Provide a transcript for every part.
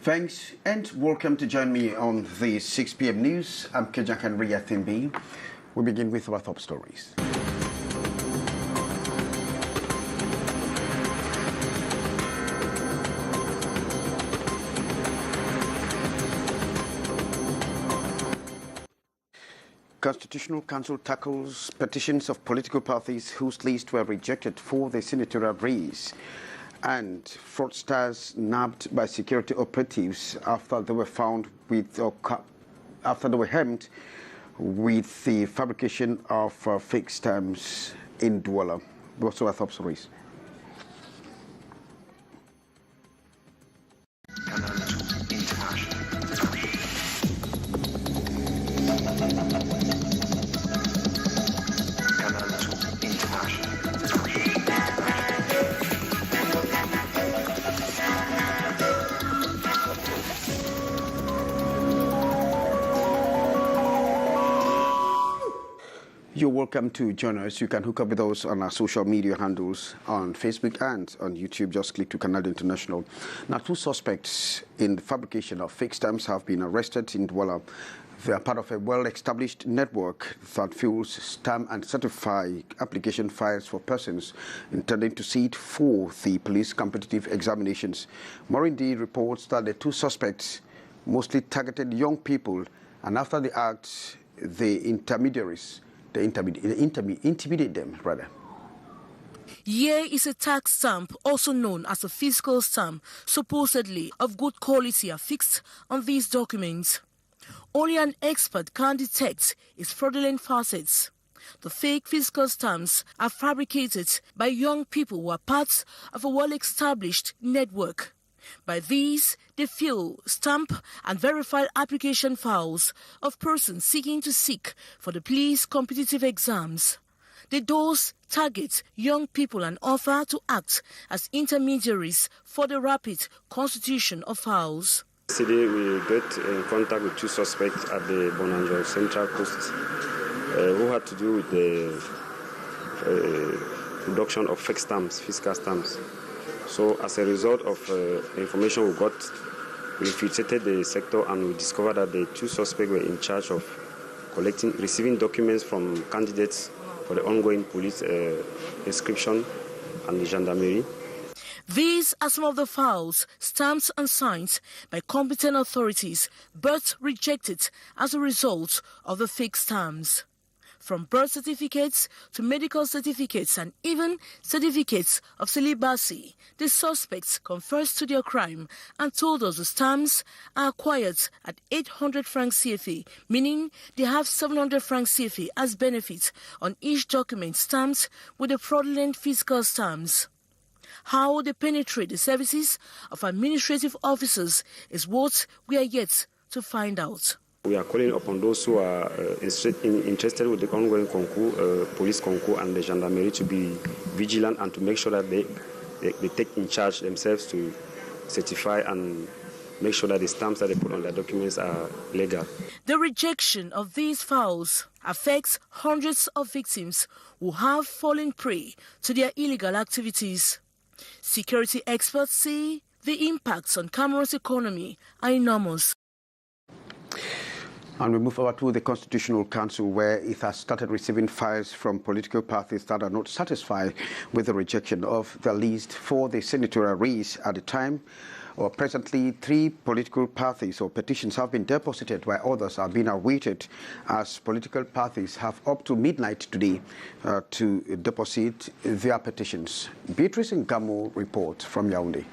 Thanks and welcome to join me on the 6 p.m. news. I'm Kejakan Riyathimbi. We begin with our top stories. Constitutional Council tackles petitions of political parties whose lists were rejected for the senatorial race, and fraudsters nabbed by security operatives after they were found with, after they were hemmed with the fabrication of fake stamps in Douala. What's our top stories? You're welcome to join us. You can hook up with us on our social media handles on Facebook and on YouTube. Just click to Canal International. Now, 2 suspects in the fabrication of fake stamps have been arrested in Douala. They are part of a well-established network that fills stamp and certify application files for persons intending to sit for the police competitive examinations. Morindi reports that the 2 suspects mostly targeted young people, and after the act, the intermediaries intimidate them, rather. Here is a tax stamp, also known as a fiscal stamp, supposedly of good quality, affixed on these documents. Only an expert can detect its fraudulent facets. The fake fiscal stamps are fabricated by young people who are part of a well-established network. By these, they fill, stamp and verify application files of persons seeking for the police competitive exams. They thus target young people and offer to act as intermediaries for the rapid constitution of files. Yesterday, we got in contact with 2 suspects at the Bonanjo Central Post who had to do with the production of fake stamps, fiscal stamps. So as a result of information we got, we infiltrated the sector and we discovered that the 2 suspects were in charge of receiving documents from candidates for the ongoing police inscription and the gendarmerie. These are some of the files, stamped and signed by competent authorities, but rejected as a result of the fake stamps. From birth certificates to medical certificates and even certificates of celibacy, the suspects confessed to their crime and told us the stamps are acquired at 800 francs CFA, meaning they have 700 francs CFA as benefit on each document stamped with the fraudulent fiscal stamps. How they penetrate the services of administrative officers is what we are yet to find out. We are calling upon those who are interested with the ongoing concours, police concours and the gendarmerie to be vigilant and to make sure that they take in charge themselves to certify and make sure that the stamps that they put on their documents are legal. The rejection of these files affects hundreds of victims who have fallen prey to their illegal activities. Security experts say the impacts on Cameroon's economy are enormous. And we move over to the Constitutional Council, where it has started receiving files from political parties that are not satisfied with the rejection of the list for the senatorial race at the time. Or presently, 3 political parties or petitions have been deposited, while others are being awaited, as political parties have up to midnight today to deposit their petitions. Beatrice Ngamo reports from Yaoundé.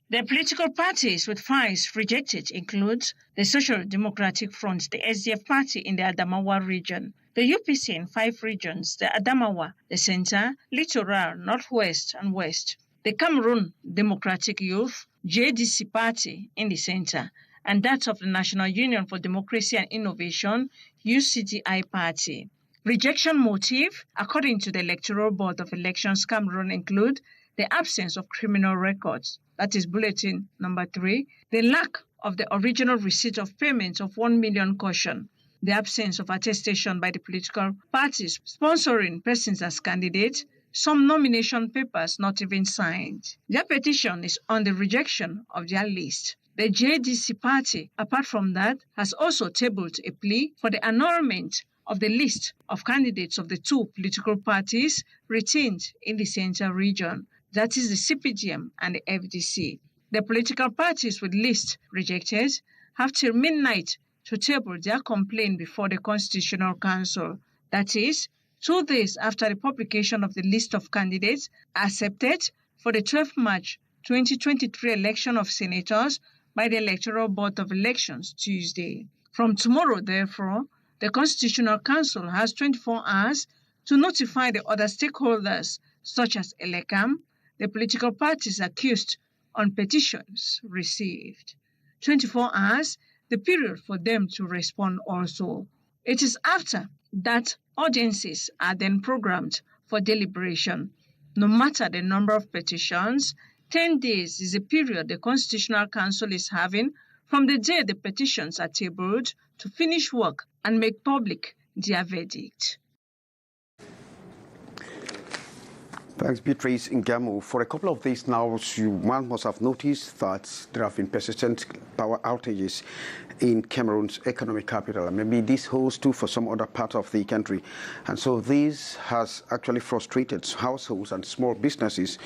The political parties with files rejected include the Social Democratic Front, the SDF party in the Adamawa region, the UPC in 5 regions, the Adamawa, the Center, Littoral, Northwest and West, the Cameroon Democratic Youth, JDC party in the Center, and that of the National Union for Democracy and Innovation, UCDI party. Rejection motive, according to the Electoral Board of Elections Cameroon, include the absence of criminal records, that is bulletin number 3, the lack of the original receipt of payment of 1 million caution, the absence of attestation by the political parties sponsoring persons as candidates, some nomination papers not even signed. Their petition is on the rejection of their list. The JDC party, apart from that, has also tabled a plea for the annulment of the list of candidates of the 2 political parties retained in the Central region, that is the CPGM and the FDC. The political parties with list rejected have till midnight to table their complaint before the Constitutional Council, that is, 2 days after the publication of the list of candidates accepted for the 12th March 2023 election of senators by the Electoral Board of Elections Tuesday. From tomorrow, therefore, the Constitutional Council has 24 hours to notify the other stakeholders, such as ELECAM, the political parties accused on petitions received. 24 hours, the period for them to respond also. It is after that audiences are then programmed for deliberation. No matter the number of petitions, 10 days is the period the Constitutional Council is having from the day the petitions are tabled to finish work and make public their verdict. Thanks, Beatrice Ngamo. For a couple of days now, one must have noticed that there have been persistent power outages in Cameroon's economic capital. And maybe this holds too for some other part of the country. And so this has actually frustrated households and small businesses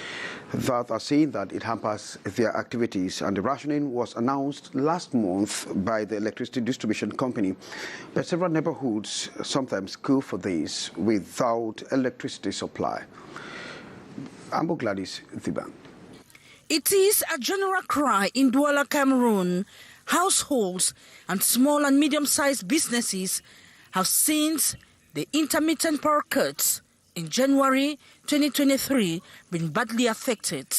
that are saying that it hampers their activities. And the rationing was announced last month by the electricity distribution company. But several neighborhoods sometimes go for this without electricity supply. Ambo Gladys Thiban. It is a general cry in Douala, Cameroon. Households and small and medium-sized businesses have seen the intermittent power cuts in January 2023 been badly affected.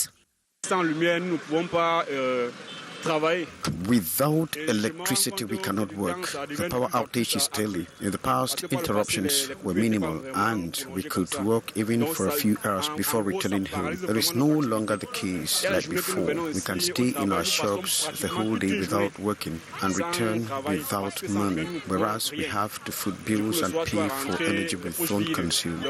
Without electricity, we cannot work. The power outage is daily. In the past, interruptions were minimal and we could work even for a few hours before returning home. It is no longer the case like before. We can stay in our shops the whole day without working and return without money, whereas we have to foot bills and pay for energy we don't consume.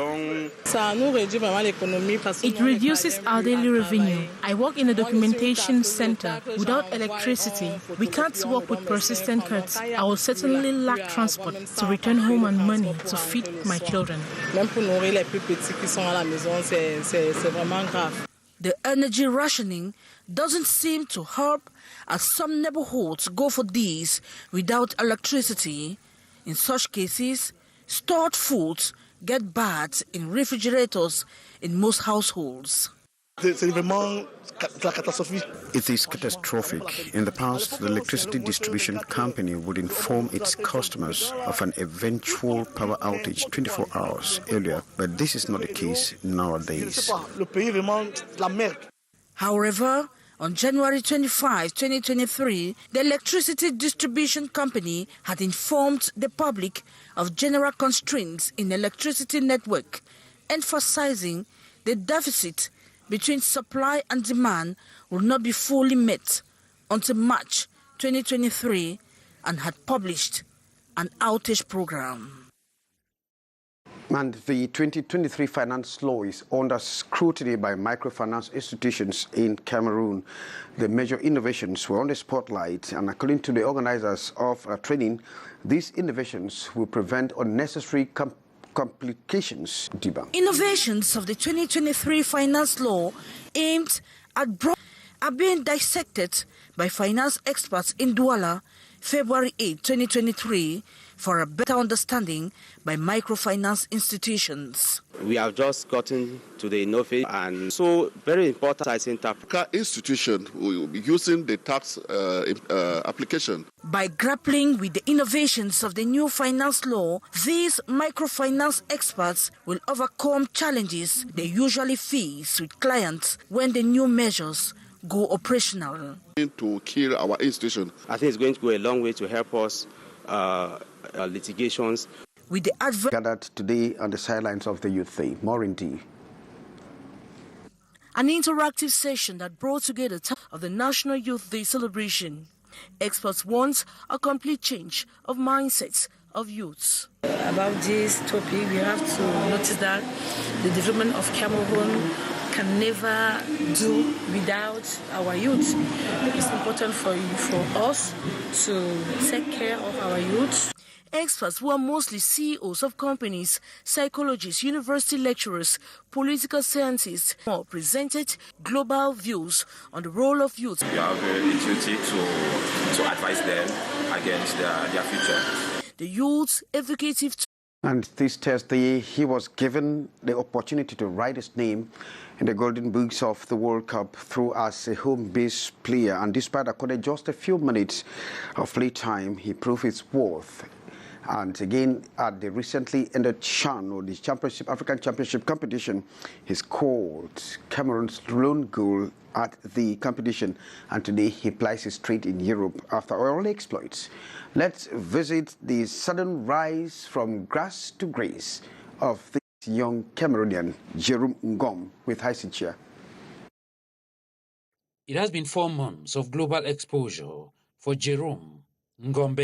It reduces our daily revenue. I work in a documentation center. Without electricity, we can't work with persistent cuts. I will certainly lack transport to return home and money to feed my children. The energy rationing doesn't seem to help, as some neighborhoods go for these without electricity. In such cases, stored foods get bad in refrigerators in most households. It is catastrophic. In the past, the electricity distribution company would inform its customers of an eventual power outage 24 hours earlier, but this is not the case nowadays. However, on January 25, 2023, the electricity distribution company had informed the public of general constraints in the electricity network, emphasizing the deficit between supply and demand will not be fully met until March 2023 and had published an outage program. And the 2023 finance law is under scrutiny by microfinance institutions in Cameroon. The major innovations were on the spotlight, and according to the organizers of training, these innovations will prevent unnecessary complications. Innovations of the 2023 finance law aimed at are being dissected by finance experts in Douala, February 8, 2023, for a better understanding by microfinance institutions. We have just gotten to the innovation, and so very important, I think, that institution will be using the tax application. By grappling with the innovations of the new finance law, these microfinance experts will overcome challenges they usually face with clients when the new measures go operational. To kill our institution. I think it's going to go a long way to help us litigations. with the advert gathered today on the sidelines of the Youth Day. More indeed. An interactive session that brought together of the National Youth Day celebration. Experts want a complete change of mindsets of youths. About this topic, we have to notice that the development of Cameroon can never do without our youth. It's important for us to take care of our youth. Experts who are mostly CEOs of companies, psychologists, university lecturers, political scientists, all presented global views on the role of youth. We have a duty to advise them against their future. The youth educative. And this Thursday, he was given the opportunity to write his name in the golden books of the World Cup through as a home-based player. And despite according just a few minutes of playtime, he proved his worth. And again, at the recently ended CHAN, or the Championship, African Championship competition, he scored Cameroon's lone goal at the competition. And today, he plies his trade in Europe after all exploits. Let's visit the sudden rise from grass to grace of this young Cameroonian, Jerome Ngom, with Haisinchia. It has been 4 months of global exposure for Jerome Ngom.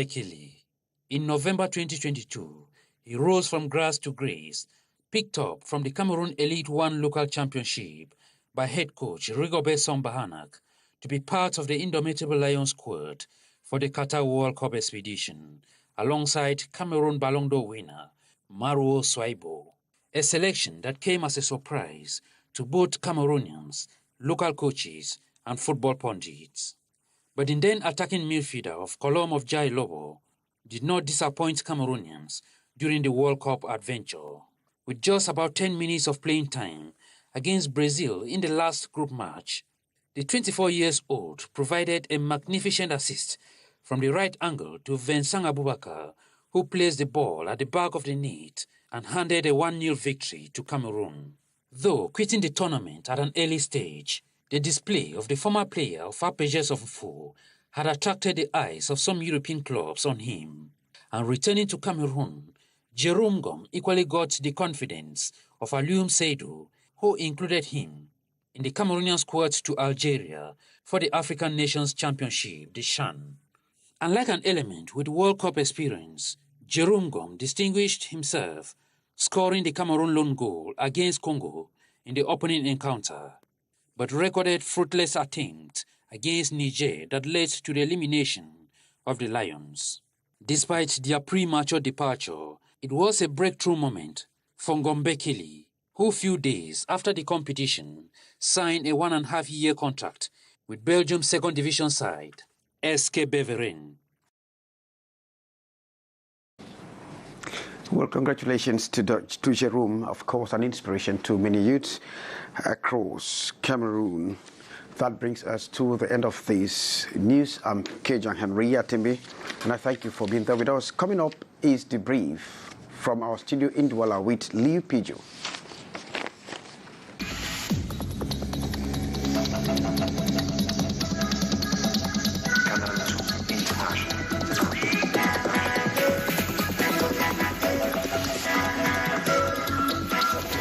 In November 2022, he rose from grass to grace, picked up from the Cameroon Elite One local championship by head coach Rigobert Sombahanak to be part of the indomitable Lions squad for the Qatar World Cup expedition, alongside Cameroon Ballon d'Or winner Marouane Souaibou, a selection that came as a surprise to both Cameroonians, local coaches, and football pundits. But the then attacking midfielder of Colombe of Jai Lobo did not disappoint Cameroonians during the World Cup adventure. With just about 10 minutes of playing time against Brazil in the last group match, the 24-year-old provided a magnificent assist from the right angle to Vincent Aboubakar, who placed the ball at the back of the net and handed a 1-0 victory to Cameroon. Though quitting the tournament at an early stage, the display of the former player of Apaches of Fou had attracted the eyes of some European clubs on him. And returning to Cameroon, Jerome Ngom equally got the confidence of Alioune Seydou, who included him in the Cameroonian squad to Algeria for the African Nations Championship, the CHAN. Unlike an element with World Cup experience, Jerome Ngom distinguished himself, scoring the Cameroon lone goal against Congo in the opening encounter, but recorded fruitless attempt against Niger that led to the elimination of the Lions. Despite their premature departure, it was a breakthrough moment for Ngom, who few days after the competition signed a 1.5-year contract with Belgium's second division side, SK Beveren. Well, congratulations to Jerome, of course, an inspiration to many youths across Cameroon. That brings us to the end of this news. I'm Kejang Henry Atimbe, and I thank you for being there with us. Coming up is the brief from our studio in Douala with Liu Pijo.